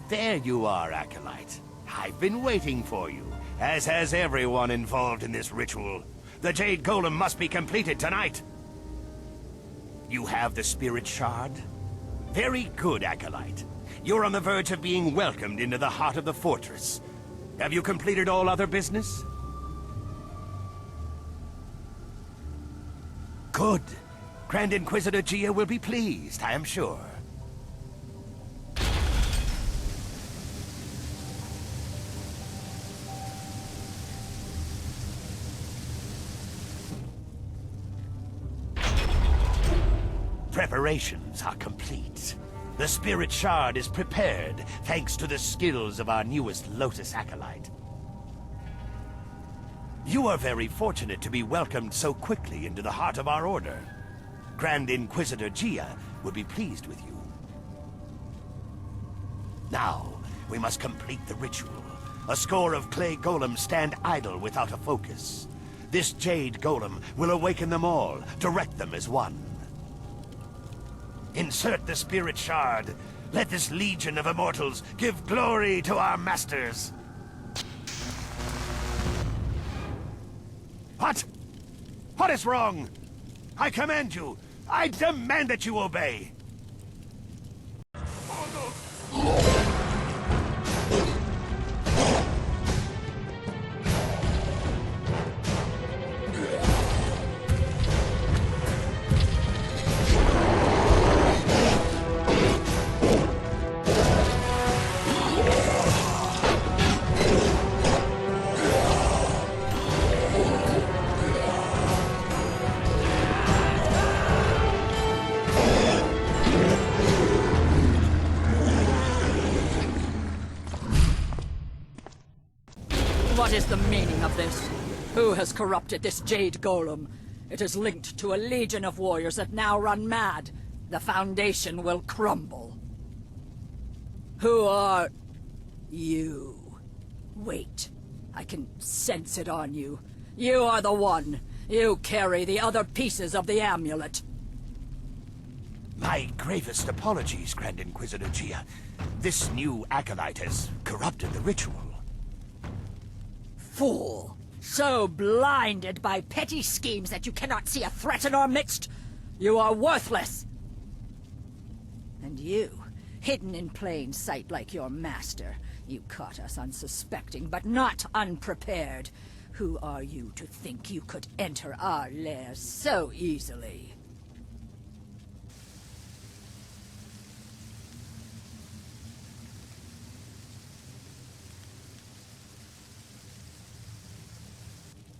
There you are, Acolyte. I've been waiting for you, as has everyone involved in this ritual. The Jade Golem must be completed tonight. You have the Spirit Shard? Very good, Acolyte. You're on the verge of being welcomed into the heart of the fortress. Have you completed all other business? Good. Grand Inquisitor Gia will be pleased, I am sure. Preparations are complete. The Spirit Shard is prepared, thanks to the skills of our newest Lotus Acolyte. You are very fortunate to be welcomed so quickly into the heart of our order. Grand Inquisitor Gia will be pleased with you. Now, we must complete the ritual. A score of clay golems stand idle without a focus. This Jade Golem will awaken them all, direct them as one. Insert the Spirit Shard. Let this legion of immortals give glory to our masters. What? What is wrong? I command you. I demand that you obey. What is the meaning of this? Who has corrupted this Jade Golem? It is linked to a legion of warriors that now run mad. The Foundation will crumble. Who are... you? Wait. I can sense it on you. You are the one. You carry the other pieces of the amulet. My gravest apologies, Grand Inquisitor Gia. This new acolyte has corrupted the ritual. Fool! So blinded by petty schemes that you cannot see a threat in our midst? You are worthless! And you, hidden in plain sight like your master, you caught us unsuspecting but not unprepared. Who are you to think you could enter our lair so easily?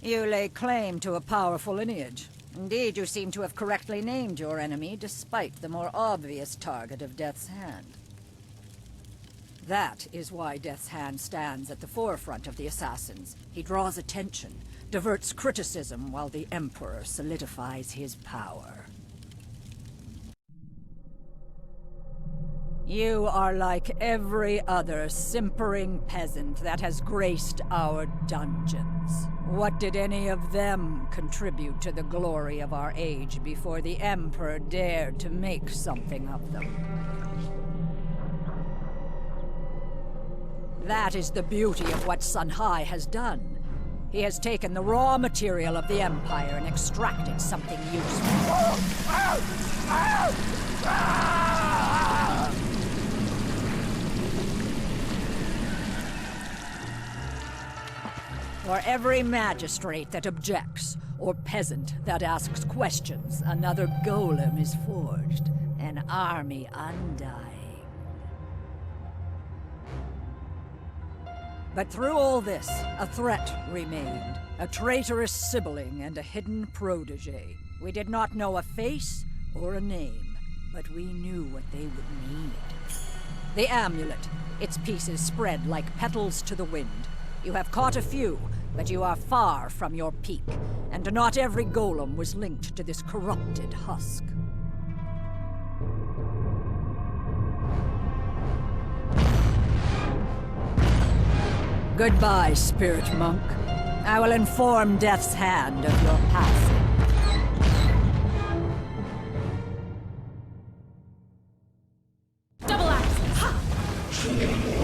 You lay claim to a powerful lineage. Indeed, you seem to have correctly named your enemy, despite the more obvious target of Death's Hand. That is why Death's Hand stands at the forefront of the assassins. He draws attention, diverts criticism, while the Emperor solidifies his power. You are like every other simpering peasant that has graced our dungeons. What did any of them contribute to the glory of our age before the Emperor dared to make something of them? That is the beauty of what Sun Hai has done. He has taken the raw material of the Empire and extracted something useful. For every magistrate that objects, or peasant that asks questions, another golem is forged, an army undying. But through all this, a threat remained. A traitorous sibling and a hidden protege. We did not know a face or a name, but we knew what they would need. The amulet, its pieces spread like petals to the wind. You have caught a few, but you are far from your peak, and not every golem was linked to this corrupted husk. Goodbye, Spirit Monk. I will inform Death's Hand of your passing. Double axe! Ha!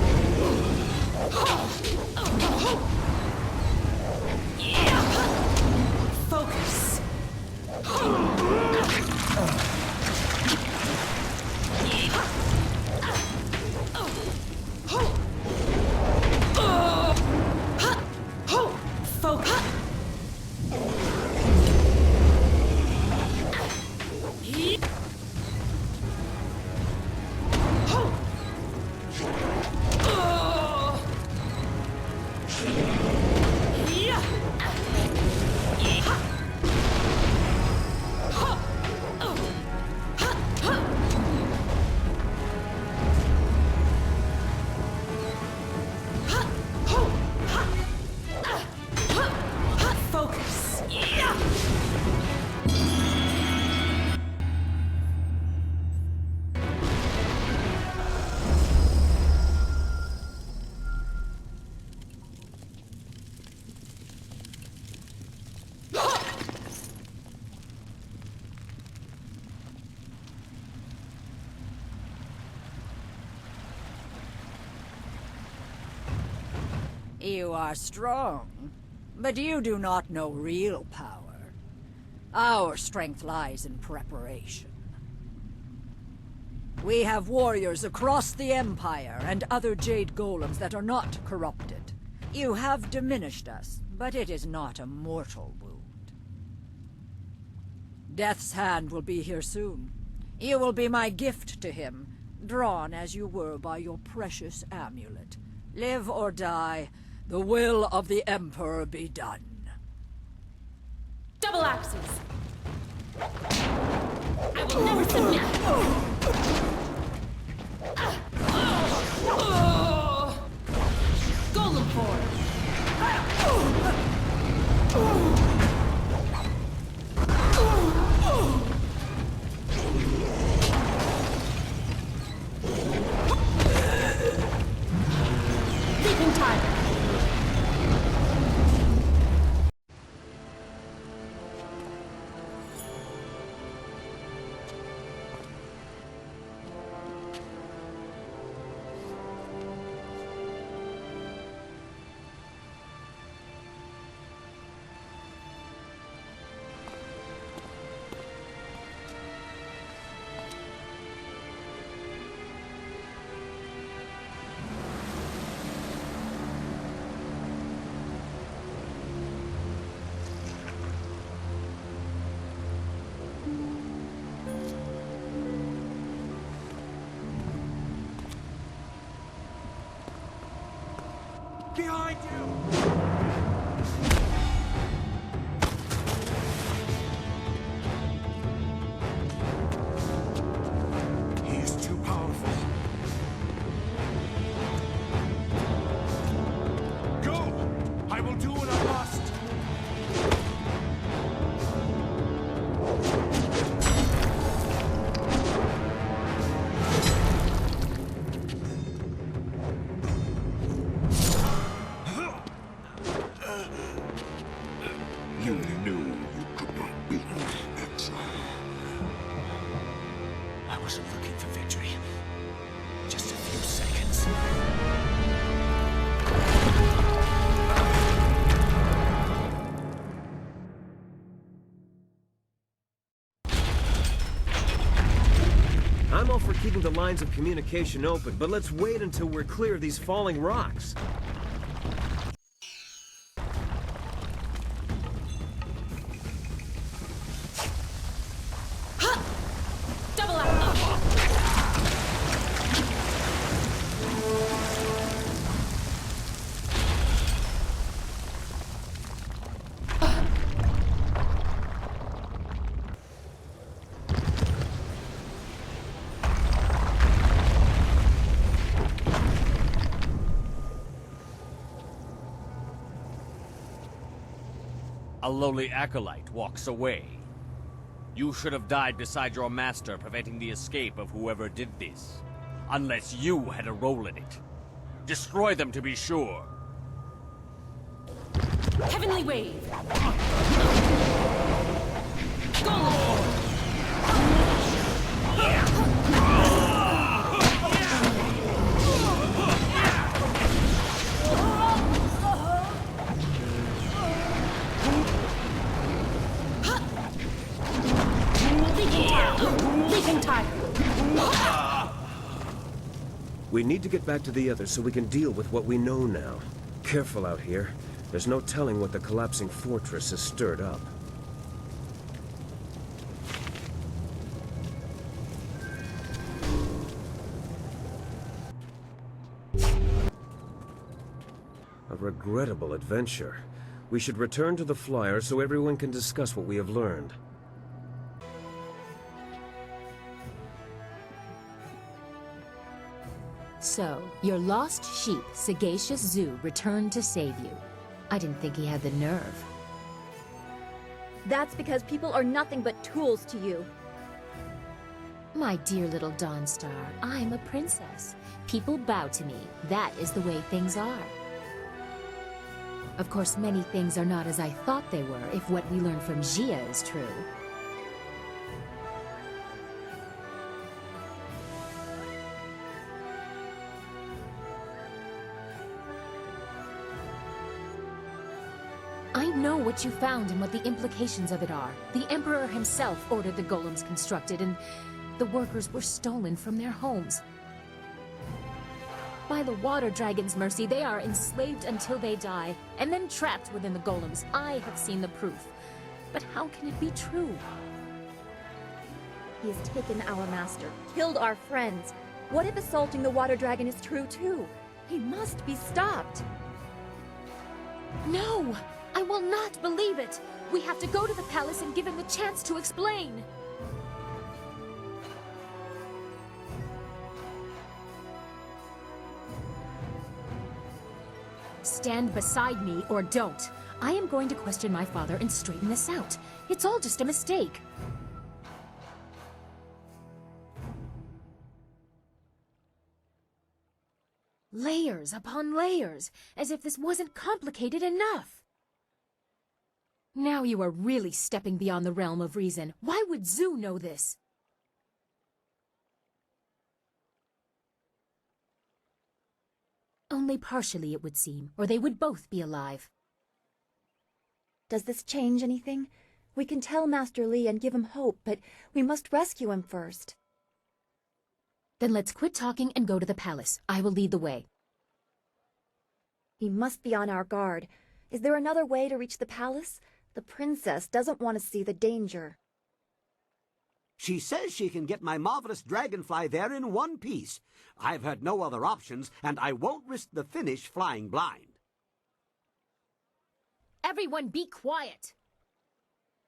You are strong, but you do not know real power. Our strength lies in preparation. We have warriors across the Empire and other Jade Golems that are not corrupted. You have diminished us, but it is not a mortal wound. Death's hand will be here soon. You will be my gift to him, drawn as you were by your precious amulet. Live or die, the will of the Emperor be done. Double axes! I will never submit! Golem form! Leaping tiger! Behind you! He is too powerful. Go! I will do what I must! You knew you could not beat me, exile. I wasn't looking for victory. Just a few seconds. I'm all for keeping the lines of communication open, but let's wait until we're clear of these falling rocks. Double axe! A lowly acolyte walks away. You should have died beside your master, preventing the escape of whoever did this. Unless you had a role in it. Destroy them to be sure. Heavenly wave! Golem form! Leaping tiger! We need to get back to the others so we can deal with what we know now. Careful out here. There's no telling what the collapsing fortress has stirred up. A regrettable adventure. We should return to the flyer so everyone can discuss what we have learned. So, your lost sheep, Sagacious Zoo, returned to save you. I didn't think he had the nerve. That's because people are nothing but tools to you. My dear little Dawnstar, I'm a princess. People bow to me. That is the way things are. Of course, many things are not as I thought they were, if what we learned from Gia is true. I know what you found and what the implications of it are. The Emperor himself ordered the golems constructed, and the workers were stolen from their homes. By the Water Dragon's mercy, they are enslaved until they die, and then trapped within the golems. I have seen the proof. But how can it be true? He has taken our master, killed our friends. What if assaulting the Water Dragon is true too? He must be stopped. No! I will not believe it! We have to go to the palace and give him the chance to explain! Stand beside me or don't. I am going to question my father and straighten this out. It's all just a mistake. Layers upon layers, as if this wasn't complicated enough. Now you are really stepping beyond the realm of reason. Why would Zoo know this? Only partially, it would seem, or they would both be alive. Does this change anything? We can tell Master Li and give him hope, but we must rescue him first. Then let's quit talking and go to the palace. I will lead the way. We must be on our guard. Is there another way to reach the palace? The princess doesn't want to see the danger. She says she can get my marvelous dragonfly there in one piece. I've had no other options, and I won't risk the finish flying blind. Everyone be quiet!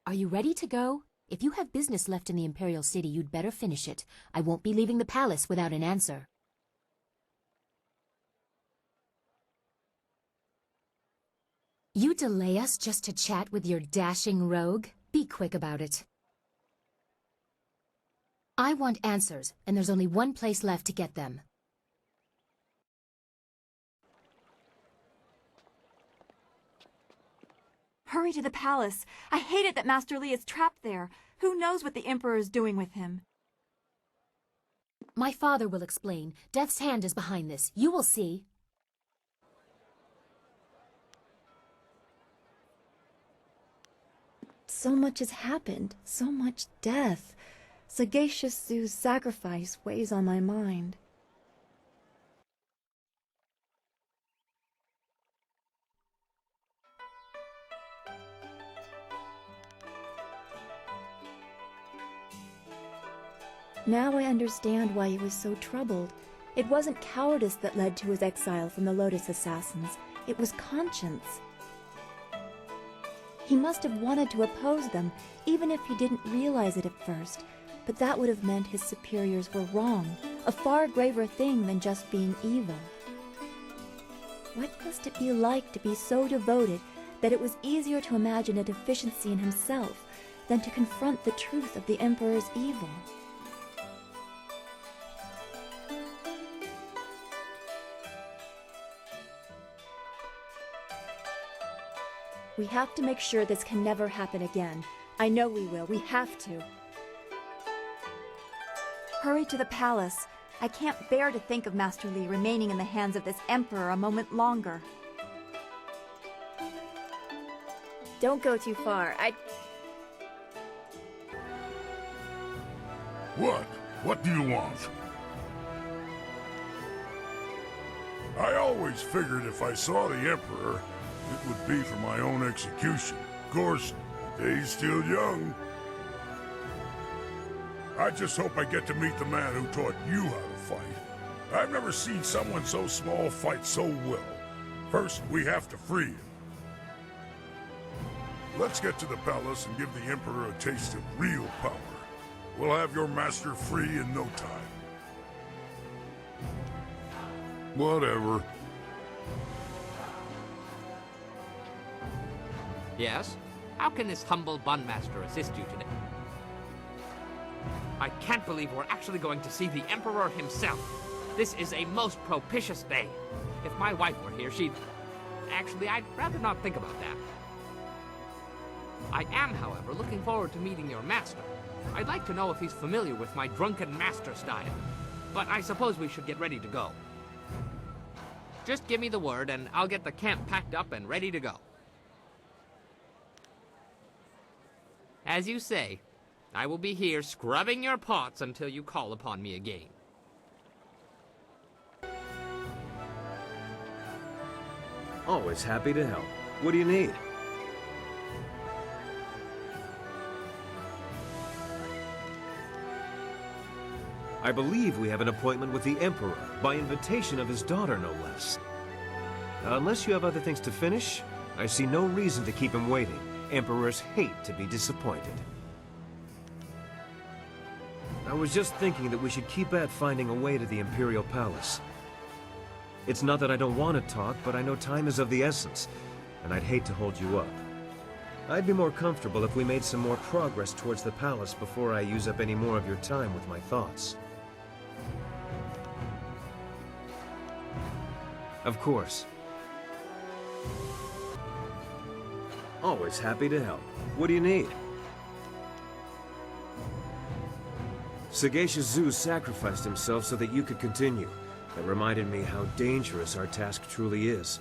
Are you ready to go? If you have business left in the Imperial City, you'd better finish it. I won't be leaving the palace without an answer. You delay us just to chat with your dashing rogue? Be quick about it. I want answers, and there's only one place left to get them. Hurry to the palace. I hate it that Master Li is trapped there. Who knows what the Emperor is doing with him? My father will explain. Death's hand is behind this. You will see. So much has happened. So much death. Sagacious Zoo's sacrifice weighs on my mind. Now I understand why he was so troubled. It wasn't cowardice that led to his exile from the Lotus Assassins. It was conscience. He must have wanted to oppose them, even if he didn't realize it at first. But that would have meant his superiors were wrong, a far graver thing than just being evil. What must it be like to be so devoted that it was easier to imagine a deficiency in himself than to confront the truth of the Emperor's evil? We have to make sure this can never happen again. I know we will. We have to. Hurry to the palace. I can't bear to think of Master Li remaining in the hands of this Emperor a moment longer. Don't go too far. What? What do you want? I always figured if I saw the Emperor, it would be for my own execution. Of course, the day's still young. I just hope I get to meet the man who taught you how to fight. I've never seen someone so small fight so well. First, we have to free him. Let's get to the palace and give the Emperor a taste of real power. We'll have your master free in no time. Whatever. Yes? How can this humble Bunmaster assist you today? I can't believe we're actually going to see the Emperor himself. This is a most propitious day. If my wife were here, she'd... Actually, I'd rather not think about that. I am, however, looking forward to meeting your master. I'd like to know if he's familiar with my drunken master style. But I suppose we should get ready to go. Just give me the word, and I'll get the camp packed up and ready to go. As you say, I will be here scrubbing your pots until you call upon me again. Always happy to help. What do you need? I believe we have an appointment with the Emperor, by invitation of his daughter, no less. Unless you have other things to finish, I see no reason to keep him waiting. Emperors hate to be disappointed. I was just thinking that we should keep at finding a way to the Imperial Palace. It's not that I don't want to talk, but I know time is of the essence, and I'd hate to hold you up. I'd be more comfortable if we made some more progress towards the palace before I use up any more of your time with my thoughts. Of course. Always happy to help. What do you need? Sagacious Zeus sacrificed himself so that you could continue. That reminded me how dangerous our task truly is.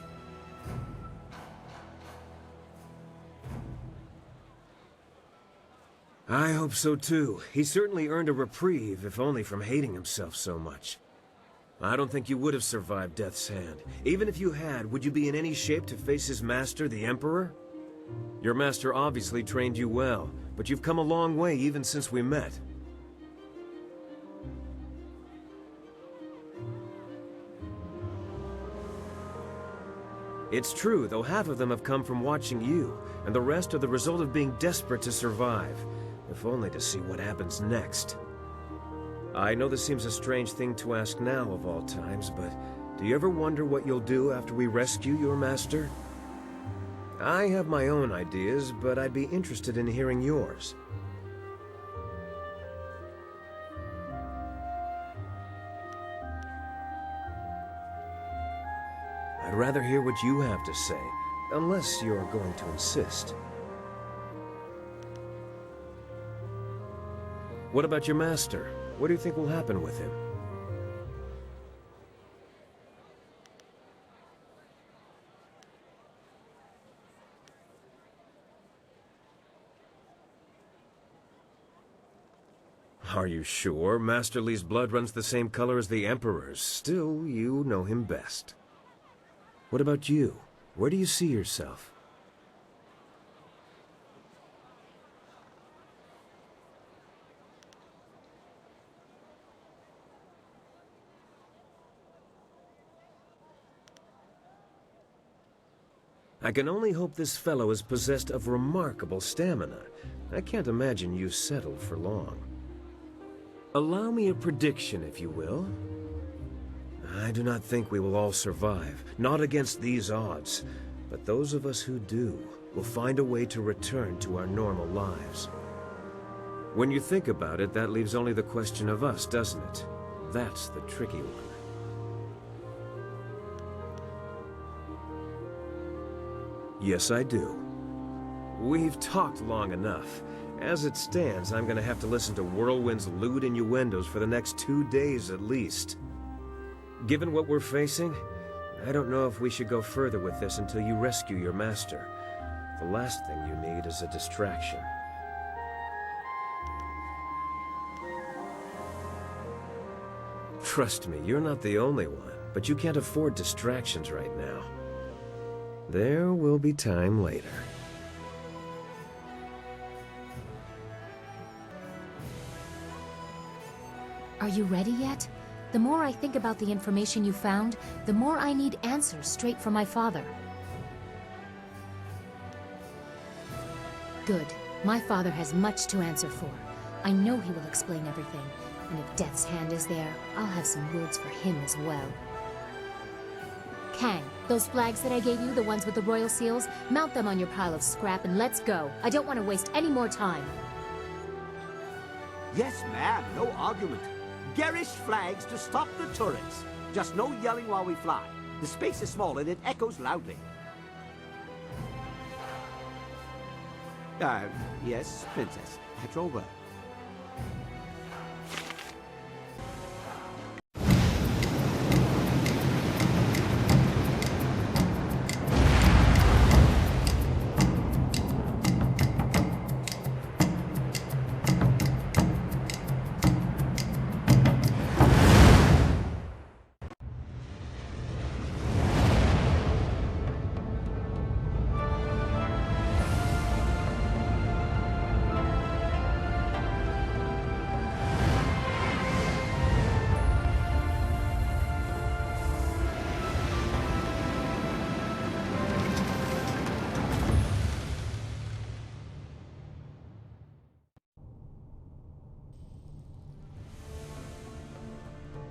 I hope so too. He certainly earned a reprieve, if only from hating himself so much. I don't think you would have survived Death's Hand. Even if you had, would you be in any shape to face his master, the Emperor? Your master obviously trained you well, but you've come a long way even since we met. It's true, though half of them have come from watching you, and the rest are the result of being desperate to survive, if only to see what happens next. I know this seems a strange thing to ask now of all times, but do you ever wonder what you'll do after we rescue your master? I have my own ideas, but I'd be interested in hearing yours. I'd rather hear what you have to say, unless you're going to insist. What about your master? What do you think will happen with him? Are you sure? Master Li's blood runs the same color as the Emperor's. Still, you know him best. What about you? Where do you see yourself? I can only hope this fellow is possessed of remarkable stamina. I can't imagine you settled for long. Allow me a prediction, if you will. I do not think we will all survive, not against these odds. But those of us who do will find a way to return to our normal lives. When you think about it, that leaves only the question of us, doesn't it? That's the tricky one. Yes, I do. We've talked long enough. As it stands, I'm gonna have to listen to Whirlwind's lewd innuendos for the next 2 days at least. Given what we're facing, I don't know if we should go further with this until you rescue your master. The last thing you need is a distraction. Trust me, you're not the only one, but you can't afford distractions right now. There will be time later. Are you ready yet? The more I think about the information you found, the more I need answers straight from my father. Good. My father has much to answer for. I know he will explain everything, and if Death's Hand is there, I'll have some words for him as well. Kang, those flags that I gave you, the ones with the royal seals, mount them on your pile of scrap and let's go. I don't want to waste any more time. Yes, ma'am, no argument. Garish flags to stop the turrets. Just no yelling while we fly. The space is small and it echoes loudly. Yes, Princess. At your word.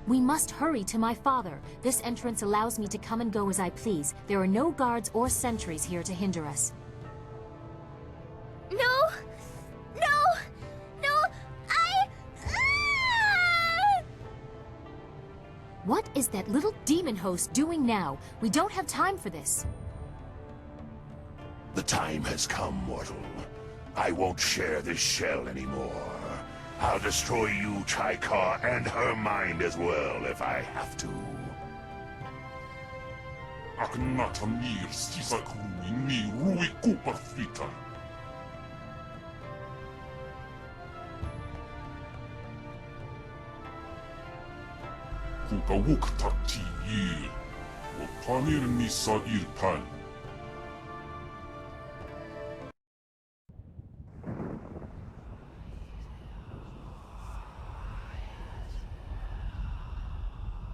We must hurry to my father. This entrance allows me to come and go as I please. There are no guards or sentries here to hinder us. No! No! No! What is that little demon host doing now? We don't have time for this. The time has come, mortal. I won't share this shell anymore. I'll destroy you, Chaika, and her mind as well, if I have to. Aknatamir sisakruwi ni rui kuparfita. Kukawuk takti yir. Wapanir nisa irpan.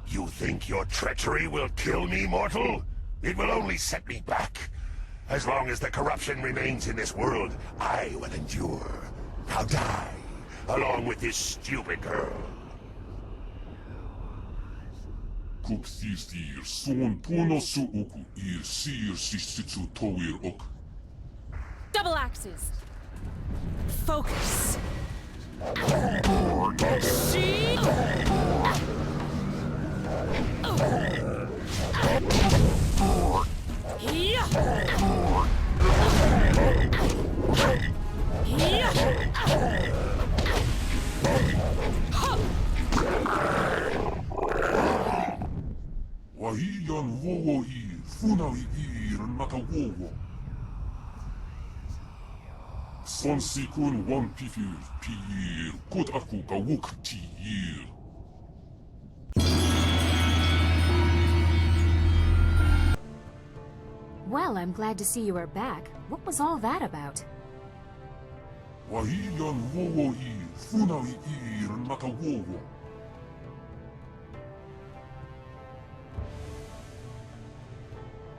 You think your treachery will kill me, mortal? It will only set me back. As long as the corruption remains in this world, I will endure. I'll die, along with this stupid girl. Kupsistir son ponosu oku ir sir sisitsu toir ok. Double axes. Focus. See? Wahiyan wowo ir, funawi ir nakawowo. Son sikun wan pifir pir, kod aku kawuk tiyir. Well, I'm glad to see you are back. What was all that about? Wahiyan wowo ir, funawi ir nakawowo.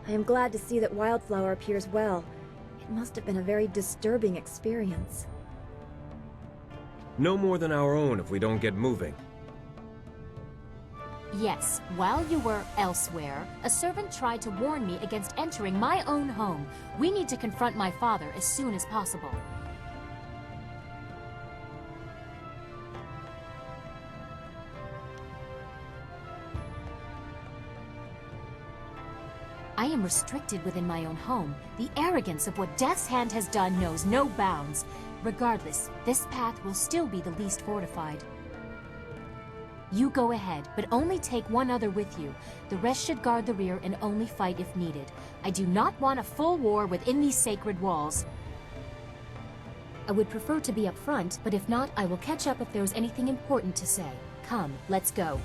I am glad to see that Wildflower appears well. It must have been a very disturbing experience. No more than our own if we don't get moving. Yes, while you were elsewhere, a servant tried to warn me against entering my own home. We need to confront my father as soon as possible. I am restricted within my own home. The arrogance of what Death's Hand has done knows no bounds. Regardless, this path will still be the least fortified. You go ahead, but only take one other with you. The rest should guard the rear and only fight if needed. I do not want a full war within these sacred walls. I would prefer to be up front, but if not, I will catch up if there is anything important to say. Come, let's go.